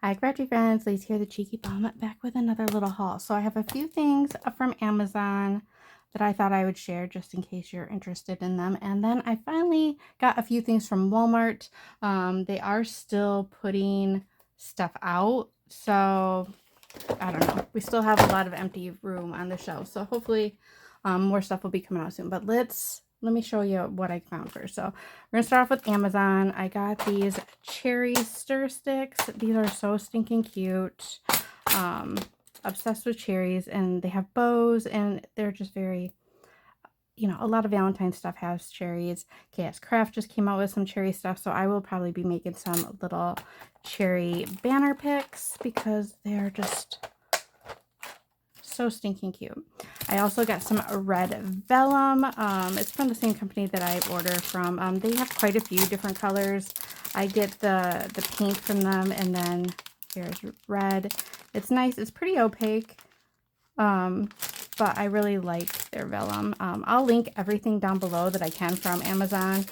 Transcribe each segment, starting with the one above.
Hi, Gretchen friends. Lise here, the Cheeky Bum, back with another little haul. So I have a few things from Amazon that I thought I would share just in case you're interested in them. And then I finally got a few things from Walmart. They are still putting stuff out. So I don't know. We still have a lot of empty room on the shelf. So hopefully more stuff will be coming out soon. But let me show you what I found first. So we're going to start off with Amazon. I got these cherry stir sticks. These are so stinking cute. Obsessed with cherries, and they have bows, and they're just very, a lot of Valentine stuff has cherries. KS Craft just came out with some cherry stuff, so I will probably be making some little cherry banner picks because they're just so stinking cute. I also got some red vellum. It's from the same company that I order from. They have quite a few different colors. I get the pink from them, and then here's red. It's nice. It's pretty opaque, but I really like their vellum. I'll link everything down below that I can from Amazon.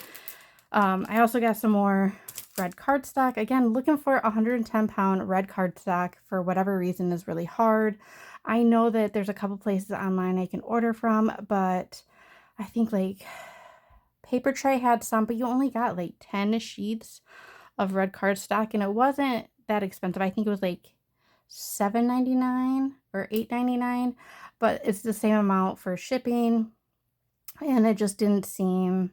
I also got some more red cardstock. Again, looking for 110-pound red cardstock for whatever reason is really hard. I know that there's a couple places online I can order from, but I think like Paper Tray had some, but you only got like 10 sheets of red cardstock, and it wasn't that expensive. I think it was like $7.99 or $8.99, but it's the same amount for shipping, and it just didn't seem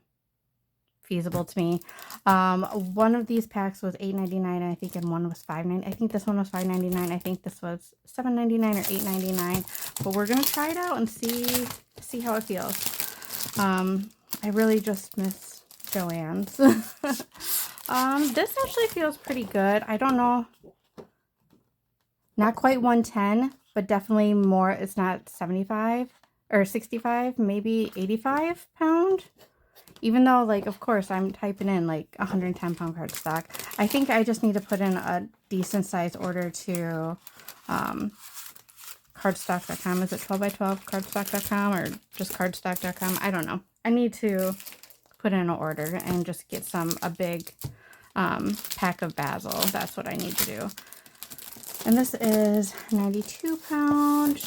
feasible to me. One of these packs was $8.99, and I think one was $5.99. I think this one was $5.99. I think this was $7.99 or $8.99. But we're gonna try it out and see how it feels. I really just miss Joann's. This actually feels pretty good. I don't know. Not quite 110, but definitely more. It's not 75 or 65, maybe 85 pound. Even though, like, of course, I'm typing in, like, 110-pound cardstock. I think I just need to put in a decent size order to cardstock.com. Is it 12 by 12 cardstock.com or just cardstock.com? I don't know. I need to put in an order and just get a big pack of basil. That's what I need to do. And this is 92 pound.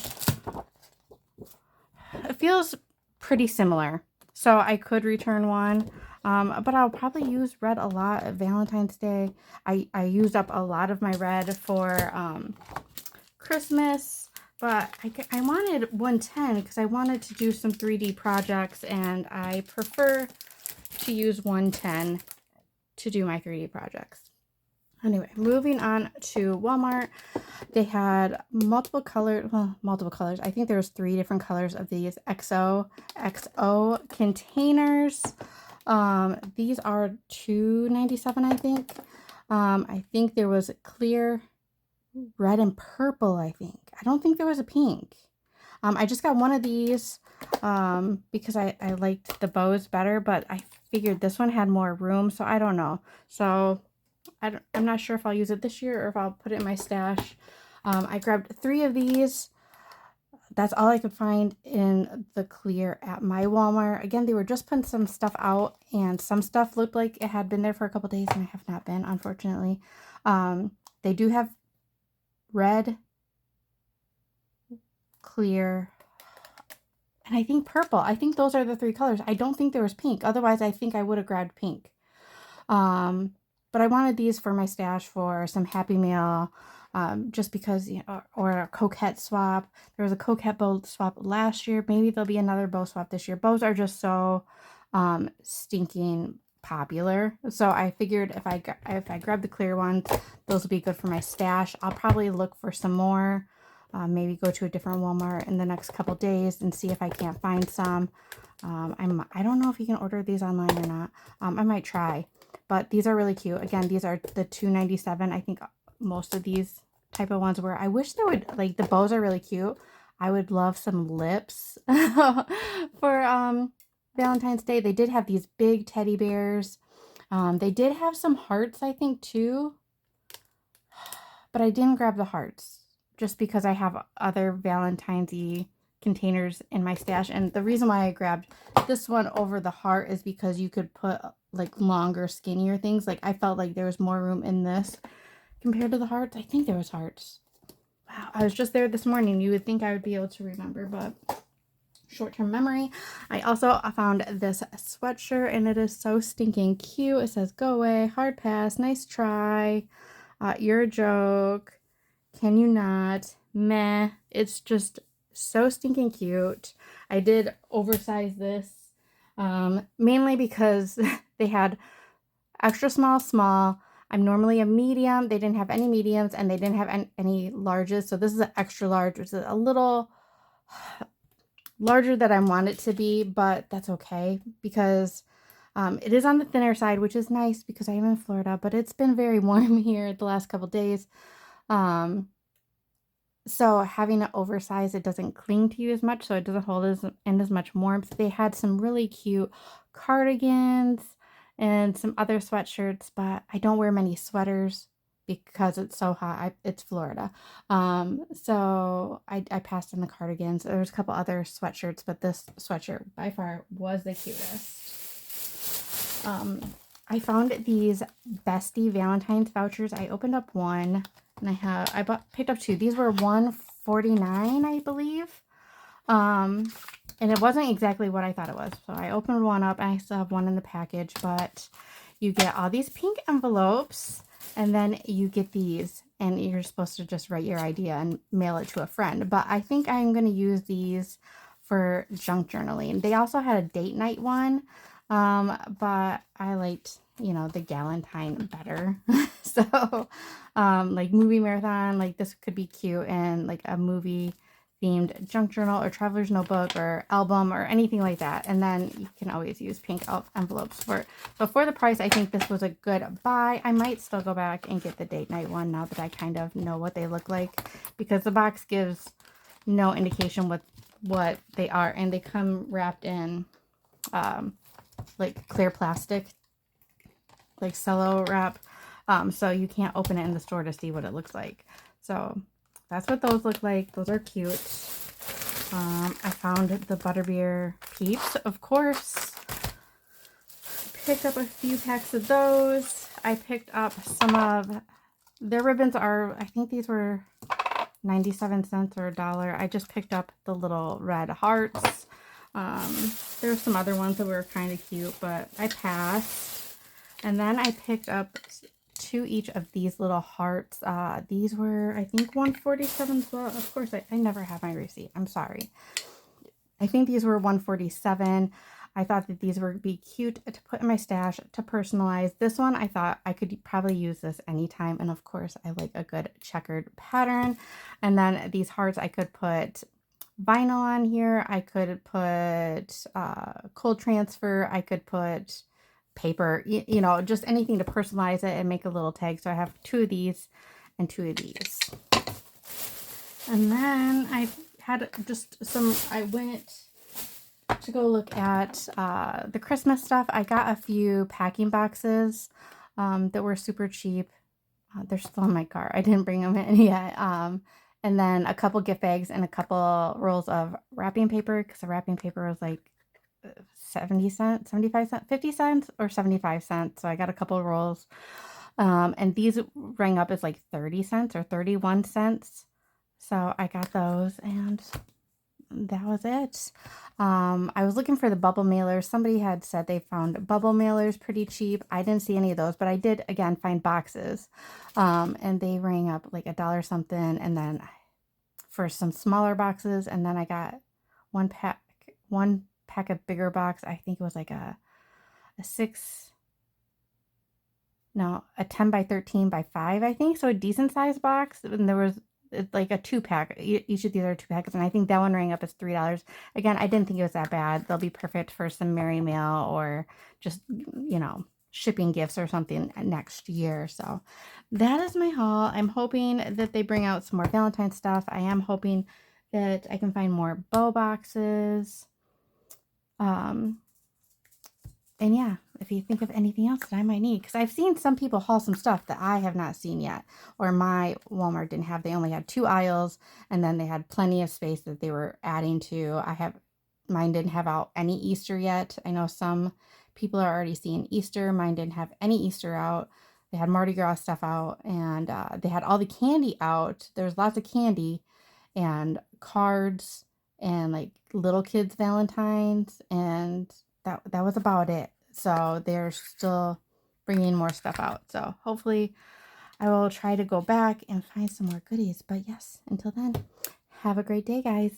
It feels pretty similar. So I could return one, but I'll probably use red a lot at Valentine's Day. I used up a lot of my red for Christmas, but I wanted 110 because I wanted to do some 3D projects, and I prefer to use 110 to do my 3D projects. Anyway, moving on to Walmart. They had multiple colors. I think there was 3 different colors of these XO containers. These are $2.97, I think. I think there was clear, red, and purple, I think. I don't think there was a pink. I just got one of these because I liked the bows better, but I figured this one had more room, so I don't know. So I'm not sure if I'll use it this year or if I'll put it in my stash. I grabbed 3 of these. That's all I could find in the clear at my Walmart. Again, they were just putting some stuff out, and some stuff looked like it had been there for a couple days, and I have not been, unfortunately. They do have red, clear, and I think purple. I think those are the 3 colors. I don't think there was pink. Otherwise, I think I would have grabbed pink. But I wanted these for my stash for some Happy Meal, just because, or a coquette swap. There was a coquette bow swap last year. Maybe there'll be another bow swap this year. Bows are just so stinking popular. So I figured if I grab the clear ones, those will be good for my stash. I'll probably look for some more. Maybe go to a different Walmart in the next couple days and see if I can't find some. I don't know if you can order these online or not. I might try. But these are really cute. Again, these are the $2.97. I think most of these type of ones were. I wish there would, like, the bows are really cute. I would love some lips for Valentine's Day. They did have these big teddy bears. They did have some hearts, I think, too. But I didn't grab the hearts just because I have other Valentine's-y containers in my stash. And the reason why I grabbed this one over the heart is because you could put like longer, skinnier things. Like I felt like there was more room in this compared to the hearts? I think there was hearts. Wow, I was just there this morning. You would think I would be able to remember, but short-term memory. I also found this sweatshirt, and it is so stinking cute. It says, "Go away, hard pass, nice try, you're a joke, can you not, meh." It's just so stinking cute. I did oversize this, mainly because they had extra small, small. I'm normally a medium. They didn't have any mediums, and they didn't have any larges. So this is an extra large, which is a little larger than I want it to be, but that's okay because it is on the thinner side, which is nice because I am in Florida, but it's been very warm here the last couple days. So having it oversized, it doesn't cling to you as much, so it doesn't hold as much warmth. They had some really cute cardigans and some other sweatshirts, but I don't wear many sweaters because it's so hot. It's Florida. So I passed on the cardigans. There's a couple other sweatshirts, but this sweatshirt by far was the cutest. I found these Bestie Valentine's vouchers. I opened up one, and I picked up two. These were $1.49, I believe. And it wasn't exactly what I thought it was. So I opened one up, and I still have one in the package, but you get all these pink envelopes, and then you get these, and you're supposed to just write your idea and mail it to a friend. But I think I'm going to use these for junk journaling. They also had a date night one, but I liked, the Valentine better. So, like movie marathon, like this could be cute, and like a movie themed junk journal or traveler's notebook or album or anything like that. And then you can always use pink envelopes for it. So for the price, I think this was a good buy. I might still go back and get the date night one now that I kind of know what they look like, because the box gives no indication what they are, and they come wrapped in like clear plastic, like cello wrap, so you can't open it in the store to see what it looks like. So that's what those look like. Those are cute. I found the Butterbeer Peeps, of course. Picked up a few packs of those. I picked up some of their ribbons. I think these were 97 cents or $1. I just picked up the little red hearts. There's some other ones that were kind of cute, but I passed. And then I picked up two each of these little hearts. These were, I think, $147 as well. Of course, I never have my receipt. I'm sorry. I think these were $147. I thought that these would be cute to put in my stash, to personalize. This one, I thought I could probably use this anytime. And of course, I like a good checkered pattern. And then these hearts, I could put vinyl on here. I could put cold transfer. I could put paper, just anything to personalize it and make a little tag. So I have two of these and two of these. And then I had I went to go look at the Christmas stuff. I got a few packing boxes that were super cheap. They're still in my car. I didn't bring them in yet. And then a couple gift bags and a couple rolls of wrapping paper, because the wrapping paper was like 70 cents, 75 cents, 50 cents or 75 cents. So I got a couple rolls. And these rang up as like 30 cents or 31 cents. So I got those, and that was it. I was looking for the bubble mailers. Somebody had said they found bubble mailers pretty cheap. I didn't see any of those, but I did, again, find boxes. And they rang up like $1 something. And then for some smaller boxes, and then I got one pack of bigger box. I think it was like a 10 by 13 by 5, I think. So a decent sized box. And there was like a 2-pack. Each of these are 2 packets, and I think that one rang up as $3. Again, I didn't think it was that bad. They'll be perfect for some merry mail or just, shipping gifts or something next year. So that is my haul. I'm hoping that they bring out some more Valentine stuff. I am hoping that I can find more bow boxes. And yeah, if you think of anything else that I might need, because I've seen some people haul some stuff that I have not seen yet, or my Walmart didn't have. They only had 2 aisles, and then they had plenty of space that they were adding to. Mine didn't have out any Easter yet. I know some people are already seeing Easter. Mine didn't have any Easter out. They had Mardi Gras stuff out, and they had all the candy out. There was lots of candy and cards and like little kids' Valentines, and that was about it. So they're still bringing more stuff out. So hopefully I will try to go back and find some more goodies. But yes, until then, have a great day, guys.